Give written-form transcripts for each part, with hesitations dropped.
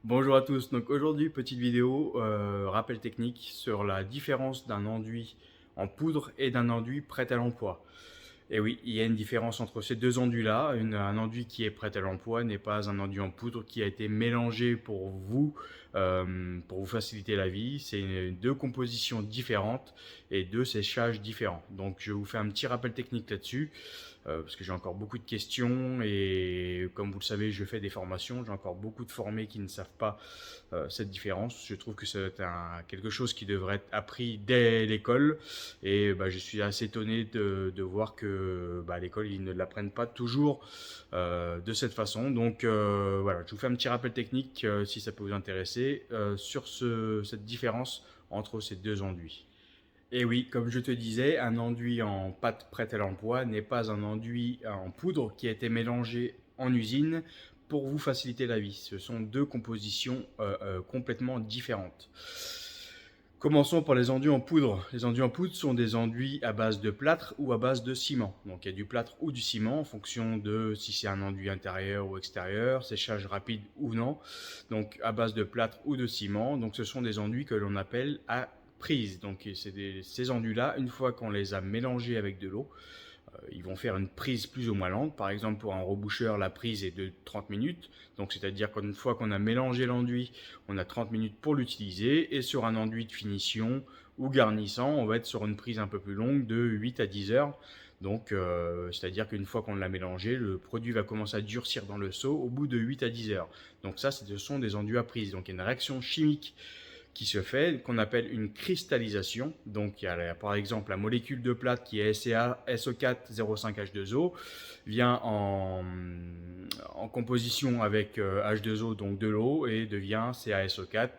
Bonjour à tous, donc aujourd'hui petite vidéo rappel technique sur la différence d'un enduit en poudre et d'un enduit prêt à l'emploi. Et oui, il y a une différence entre ces deux enduits-là. Un enduit qui est prêt à l'emploi n'est pas un enduit en poudre qui a été mélangé pour vous faciliter la vie. C'est deux compositions différentes et deux séchages différents. Donc je vous fais un petit rappel technique là-dessus. Parce que j'ai encore beaucoup de questions et comme vous le savez, je fais des formations. J'ai encore beaucoup de formés qui ne savent pas cette différence. Je trouve que c'est quelque chose qui devrait être appris dès l'école et je suis assez étonné de voir que à l'école ils ne l'apprennent pas toujours de cette façon. Donc voilà, je vous fais un petit rappel technique si ça peut vous intéresser sur cette différence entre ces deux enduits. Et oui, comme je te disais, un enduit en pâte prête à l'emploi n'est pas un enduit en poudre qui a été mélangé en usine pour vous faciliter la vie. Ce sont deux compositions complètement différentes. Commençons par les enduits en poudre. Les enduits en poudre sont des enduits à base de plâtre ou à base de ciment. Donc il y a du plâtre ou du ciment en fonction de si c'est un enduit intérieur ou extérieur, séchage rapide ou non. Donc à base de plâtre ou de ciment. Donc ce sont des enduits que l'on appelle à prise. Donc ces enduits-là, une fois qu'on les a mélangés avec de l'eau, ils vont faire une prise plus ou moins lente. Par exemple, pour un reboucheur, la prise est de 30 minutes. Donc, c'est-à-dire qu'une fois qu'on a mélangé l'enduit, on a 30 minutes pour l'utiliser. Et sur un enduit de finition ou garnissant, on va être sur une prise un peu plus longue de 8 à 10 heures. Donc, c'est-à-dire qu'une fois qu'on l'a mélangé, le produit va commencer à durcir dans le seau au bout de 8 à 10 heures. Donc ça, ce sont des enduits à prise. Donc, il y a une réaction chimique qui se fait, qu'on appelle une cristallisation. Donc il y a par exemple la molécule de plâtre qui est SeA-SO4-05H2O vient en composition avec H2O, donc de l'eau, et devient CaSO4,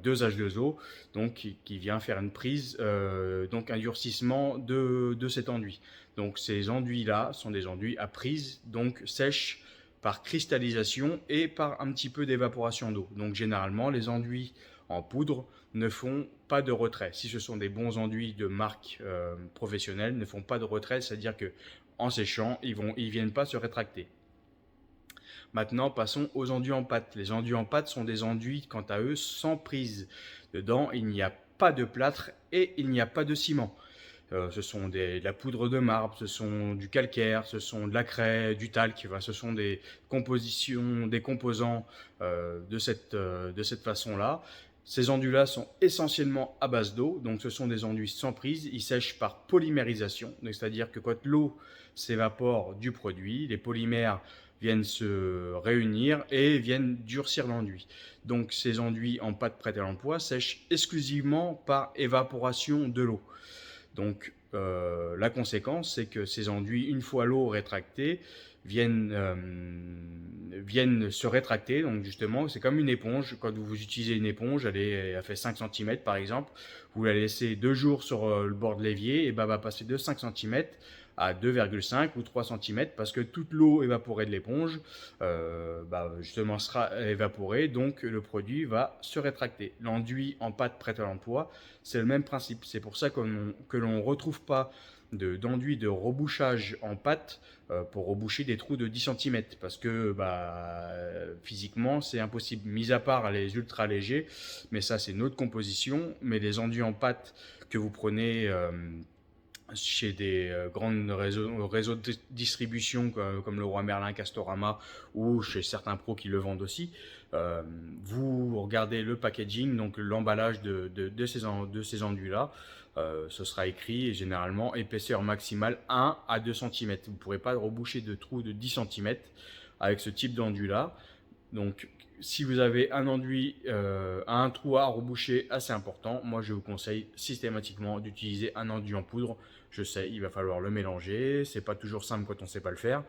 2H2O, donc qui vient faire une prise, donc un durcissement de cet enduit. Donc ces enduits-là sont des enduits à prise, donc sèches par cristallisation et par un petit peu d'évaporation d'eau. Donc généralement les enduits en poudre ne font pas de retrait. Si ce sont des bons enduits de marque professionnelle, ne font pas de retrait, c'est-à-dire que en séchant, ils viennent pas se rétracter. Maintenant, passons aux enduits en pâte. Les enduits en pâte sont des enduits, quant à eux, sans prise. Dedans, il n'y a pas de plâtre et il n'y a pas de ciment. Ce sont de la poudre de marbre, ce sont du calcaire, ce sont de la craie, du talc. Enfin, ce sont des compositions, des composants de cette façon-là. Ces enduits-là sont essentiellement à base d'eau, donc ce sont des enduits sans prise. Ils sèchent par polymérisation, c'est-à-dire que quand l'eau s'évapore du produit, les polymères viennent se réunir et viennent durcir l'enduit. Donc ces enduits en pâte prête à l'emploi sèchent exclusivement par évaporation de l'eau. Donc la conséquence, c'est que ces enduits, une fois l'eau rétractée, viennent se rétracter. Donc justement, c'est comme une éponge. Quand vous utilisez une éponge, elle fait 5 cm par exemple, vous la laissez 2 jours sur le bord de l'évier, et va passer de 5 cm à 2,5 ou 3 cm parce que toute l'eau évaporée de l'éponge justement sera évaporée, donc le produit va se rétracter. L'enduit en pâte prête à l'emploi, c'est le même principe. C'est pour ça que l'on ne retrouve pas d'enduit de rebouchage en pâte pour reboucher des trous de 10 cm parce que physiquement c'est impossible, mis à part les ultra légers, mais ça c'est une autre composition. Mais les enduits en pâte que vous prenez chez des grands réseaux de distribution comme le Roi Merlin, Castorama ou chez certains pros qui le vendent aussi, vous regardez le packaging, donc l'emballage de ces enduits-là, ce sera écrit généralement épaisseur maximale 1 à 2 cm. Vous ne pourrez pas reboucher de trous de 10 cm avec ce type d'enduit-là. Donc, si vous avez un enduit un trou à reboucher assez important, moi je vous conseille systématiquement d'utiliser un enduit en poudre. Je sais, il va falloir le mélanger, c'est pas toujours simple quand on sait pas le faire,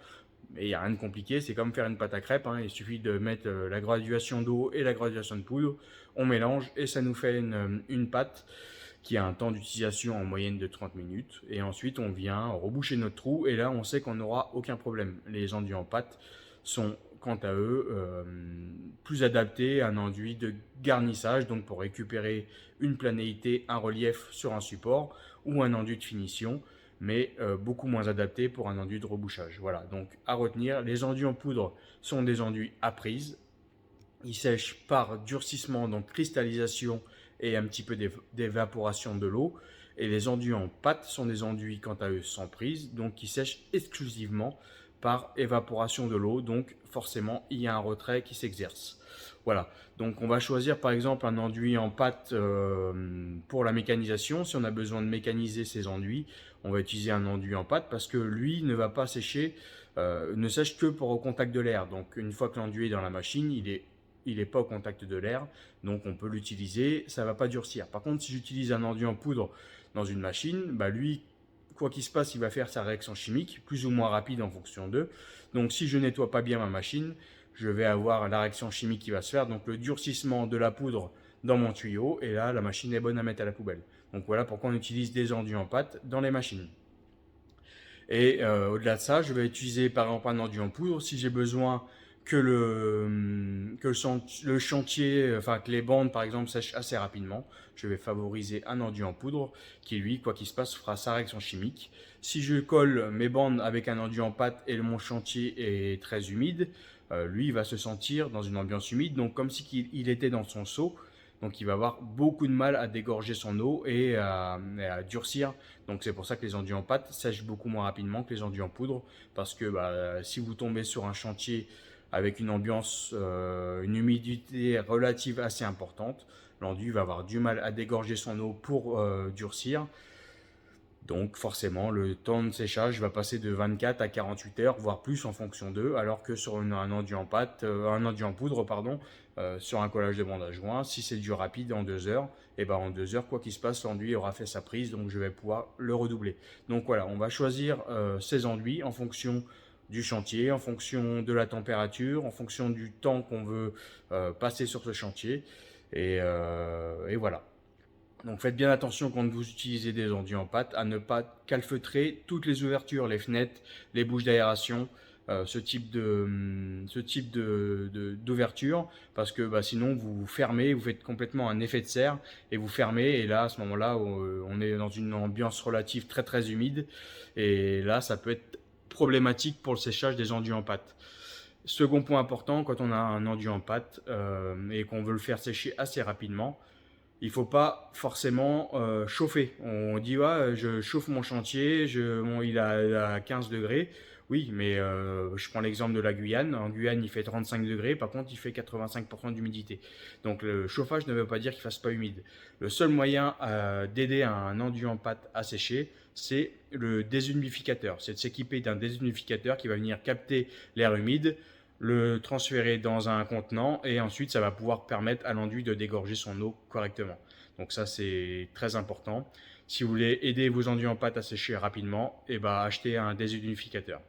mais il n'y a rien de compliqué, c'est comme faire une pâte à crêpes, hein. Il suffit de mettre la graduation d'eau et la graduation de poudre, on mélange et ça nous fait une pâte qui a un temps d'utilisation en moyenne de 30 minutes. Et ensuite, on vient reboucher notre trou et là, on sait qu'on n'aura aucun problème. Les enduits en pâte sont, quant à eux, plus adaptés à un enduit de garnissage, donc pour récupérer une planéité, un relief sur un support, ou un enduit de finition, mais beaucoup moins adapté pour un enduit de rebouchage. Voilà, donc à retenir, les enduits en poudre sont des enduits à prise, Il sèche par durcissement, donc cristallisation et un petit peu d'évaporation de l'eau. Et les enduits en pâte sont des enduits, quant à eux, sans prise, donc qui sèchent exclusivement par évaporation de l'eau. Donc forcément, il y a un retrait qui s'exerce. Voilà, donc on va choisir par exemple un enduit en pâte pour la mécanisation. Si on a besoin de mécaniser ces enduits, on va utiliser un enduit en pâte parce que lui ne va pas sécher, ne sèche que pour au contact de l'air. Donc une fois que l'enduit est dans la machine, il n'est pas au contact de l'air, donc on peut l'utiliser, ça ne va pas durcir. Par contre, si j'utilise un enduit en poudre dans une machine, bah lui, quoi qu'il se passe, il va faire sa réaction chimique, plus ou moins rapide en fonction d'eux. Donc si je nettoie pas bien ma machine, je vais avoir la réaction chimique qui va se faire, donc le durcissement de la poudre dans mon tuyau, et là, la machine est bonne à mettre à la poubelle. Donc voilà pourquoi on utilise des enduits en pâte dans les machines. Et au-delà de ça, je vais utiliser par exemple un enduit en poudre si j'ai besoin que le chantier, enfin que les bandes par exemple sèchent assez rapidement. Je vais favoriser un enduit en poudre qui lui, quoi qu'il se passe, fera sa réaction chimique. Si je colle mes bandes avec un enduit en pâte et mon chantier est très humide, lui il va se sentir dans une ambiance humide, donc comme si il était dans son seau. Donc il va avoir beaucoup de mal à dégorger son eau et à durcir. Donc c'est pour ça que les enduits en pâte sèchent beaucoup moins rapidement que les enduits en poudre. Parce que si vous tombez sur un chantier avec une ambiance, une humidité relative assez importante, l'enduit va avoir du mal à dégorger son eau pour durcir. Donc forcément, le temps de séchage va passer de 24 à 48 heures, voire plus en fonction d'eux, alors que sur un enduit en pâte, un enduit en poudre, pardon, sur un collage de bande à joint, si c'est du rapide en 2 heures, et ben en 2 heures, quoi qu'il se passe, l'enduit aura fait sa prise, donc je vais pouvoir le redoubler. Donc voilà, on va choisir ces enduits en fonction du chantier, en fonction de la température, en fonction du temps qu'on veut passer sur ce chantier, et voilà. Donc faites bien attention quand vous utilisez des enduits en pâte à ne pas calfeutrer toutes les ouvertures, les fenêtres, les bouches d'aération, ce type d'ouverture, parce que sinon vous fermez, vous faites complètement un effet de serre et vous fermez, et là à ce moment-là on est dans une ambiance relative très très humide, et là ça peut être problématique pour le séchage des enduits en pâte. Second point important, quand on a un enduit en pâte et qu'on veut le faire sécher assez rapidement, il ne faut pas forcément chauffer. On dit ouais, je chauffe mon chantier, il a 15 degrés. Oui, mais je prends l'exemple de la Guyane. En Guyane, il fait 35 degrés, par contre, il fait 85% d'humidité. Donc le chauffage ne veut pas dire qu'il ne fasse pas humide. Le seul moyen d'aider un enduit en pâte à sécher, c'est le déshumidificateur. C'est de s'équiper d'un déshumidificateur qui va venir capter l'air humide, le transférer dans un contenant, et ensuite ça va pouvoir permettre à l'enduit de dégorger son eau correctement. Donc ça c'est très important. Si vous voulez aider vos enduits en pâte à sécher rapidement, achetez un déshumidificateur.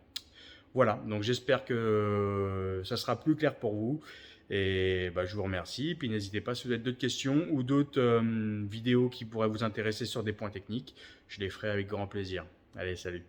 Voilà, donc j'espère que ça sera plus clair pour vous. Et je vous remercie. Puis n'hésitez pas si vous avez d'autres questions ou d'autres vidéos qui pourraient vous intéresser sur des points techniques. Je les ferai avec grand plaisir. Allez, salut.